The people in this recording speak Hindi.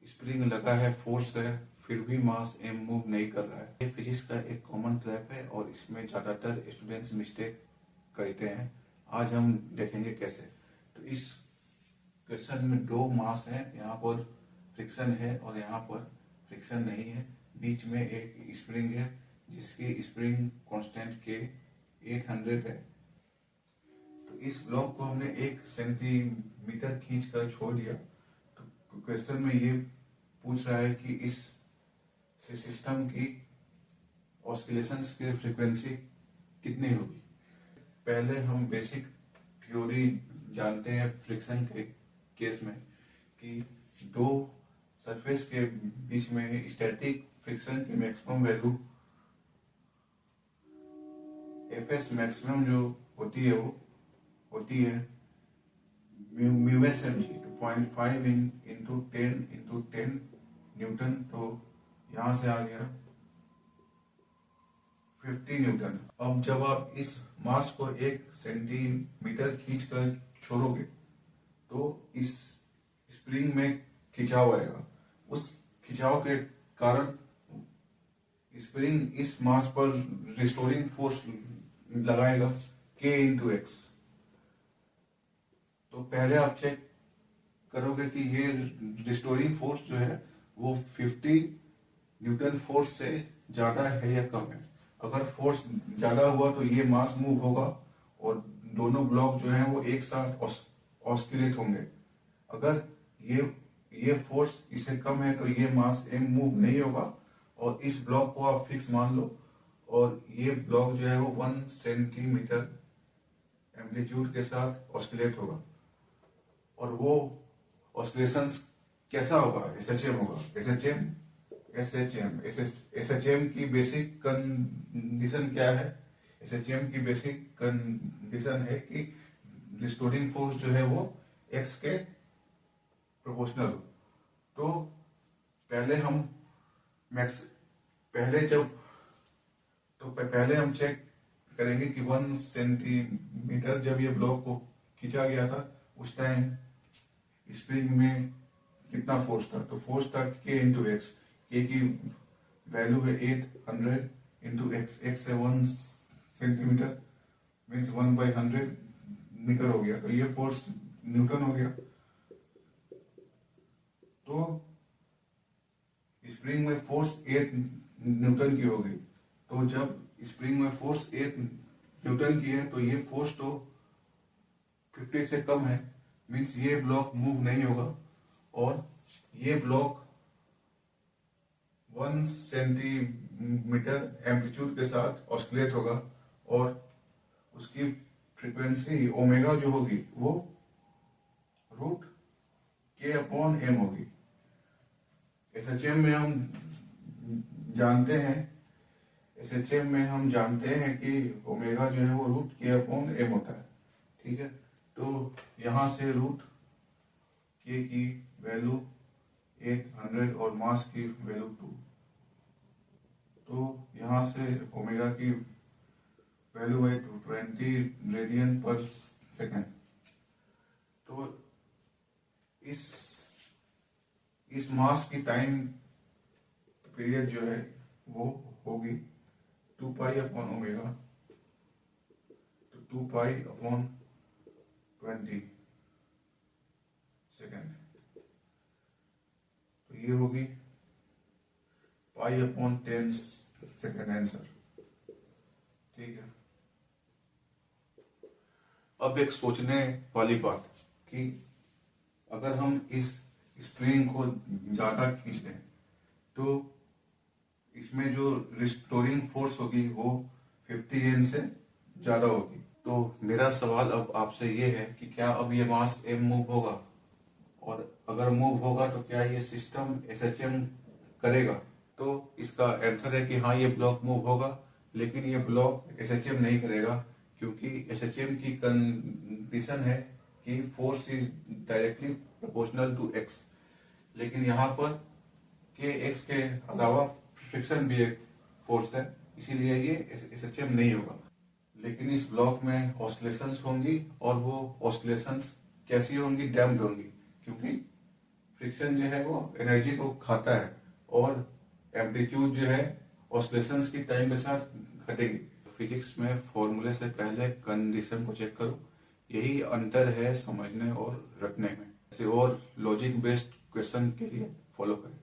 स्प्रिंग लगा है, फोर्स है, फिर भी मास एम मूव नहीं कर रहा है। ये फिजिक्स का एक कॉमन ट्रैप है और इसमें ज्यादातर स्टूडेंट्स मिस्टेक करते हैं। आज हम देखेंगे कैसे। तो इस क्वेश्चन में दो मास है, यहाँ पर फ्रिक्शन है और यहाँ पर फ्रिक्शन नहीं है। बीच में एक स्प्रिंग है जिसकी स्प्रिंग कांस्टेंट के 800 है। तो इस ब्लॉक को हमने 1 सेंटीमीटर खींच कर छोड़ दिया। तो क्वेश्चन में ये पूछ रहा है कि इस सिस्टम की ऑस्किलेशंस की फ्रीक्वेंसी कितनी होगी। पहले हम बेसिक थ्योरी जानते हैं फ्रिक्शन के केस में कि दो सरफेस के बीच में स्टैटिक फ्रिक्शन की मैक्सिमम वैल्यू एफएस मैक्सिमम जो होती है वो होती है mu S M G 2.5 into 10 newton. तो यहां से आ गया 50 न्यूटन। अब जब आप इस मास को 1 सेंटीमीटर खींच कर छोड़ोगे तो इस स्प्रिंग में खिंचाव आएगा। उस खिंचाव के कारण स्प्रिंग इस मास पर रिस्टोरिंग फोर्स लगाएगा K इंटू एक्स। तो पहले आप चेक करोगे कि ये रिस्टोरिंग फोर्स जो है वो 50 न्यूटन फोर्स से ज्यादा है या कम है। अगर फोर्स ज्यादा हुआ तो ये मास मूव होगा और दोनों ब्लॉक जो है वो एक साथ ऑस्किलेट होंगे। अगर ये फोर्स इससे कम है तो ये मास एम मूव नहीं होगा और इस ब्लॉक को आप फिक्स मान लो और ये ब्लॉक जो है वो 1 सेंटीमीटर एम्पलीट्यूड के साथ ऑस्किलेट होगा। और वो ऑस्किलेशन कैसा होगा? एसएचएम होगा। एसएचएम की बेसिक कंडीशन क्या है? एसएचएम की बेसिक कंडीशन है कि रिस्टोरिंग फोर्स जो है वो एक्स के प्रोपोर्शनल हो। तो पहले हम चेक करेंगे कि 1 सेंटीमीटर जब ये ब्लॉक को खींचा गया था उस टाइम स्प्रिंग में कितना फोर्स था। तो फोर्स था K इंटू एक्स। के की वैल्यू है 800 इंटू एक्स। एक्स है 1 सेंटीमीटर मीन्स 1/100 मीटर हो गया। तो ये फोर्स न्यूटन हो गया। तो स्प्रिंग में फोर्स 8 न्यूटन की हो गई। तो जब स्प्रिंग में फोर्स 8 न्यूटन की है तो ये फोर्स तो 50 से कम है, मीन्स ये ब्लॉक मूव नहीं होगा और ये ब्लॉक 1 सेंटीमीटर एम्पलीट्यूड के साथ ऑस्किलेट होगा और उसकी फ्रीक्वेंसी ओमेगा जो होगी वो √K/m होगी। एसएचएम में हम जानते हैं कि ओमेगा जो है वो √K/m होता है। ठीक है, तो यहां से √K की वैल्यू 800 और मास की वैल्यू 2। तो यहां से ओमेगा की वैल्यू है 20 रेडियन पर सेकेंड। तो इस मास की टाइम पीरियड जो है वो होगी 2π/ओमेगा। तो 2π/20 सेकेंड। तो ये होगी π/10 सेकेंड आंसर। ठीक है। अब एक सोचने वाली बात कि अगर हम इस स्प्रिंग को ज्यादा खींच दें तो इसमें जो रिस्टोरिंग फोर्स होगी वो 50 N से ज्यादा होगी। तो मेरा सवाल अब आपसे ये है कि क्या अब ये मास एम मूव होगा, और अगर मूव होगा तो क्या ये सिस्टम एसएचएम करेगा? तो इसका आंसर है कि हाँ, ये ब्लॉक मूव होगा, लेकिन ये ब्लॉक एसएचएम नहीं करेगा क्योंकि एसएचएम की कंडीशन है कि force is directly proportional to X. लेकिन यहाँ पर के एक्स के अलावा फ्रिक्शन भी एक फोर्स है, इसीलिए ये एसएचएम नहीं होगा। लेकिन इस ब्लॉक में ऑस्किलेशंस होंगी और वो ऑस्किलेशंस कैसी होंगी? डैम्प्ड होंगी, क्योंकि फ्रिक्शन जो है वो एनर्जी को खाता है और एम्पलीट्यूड जो है ऑसिलेशंस की टाइम के साथ घटेगी। फिजिक्स में फॉर्मूले से पहले कंडीशन को चेक करो, यही अंतर है समझने और रटने में। ऐसे और लॉजिक बेस्ड क्वेश्चन के लिए फॉलो करें।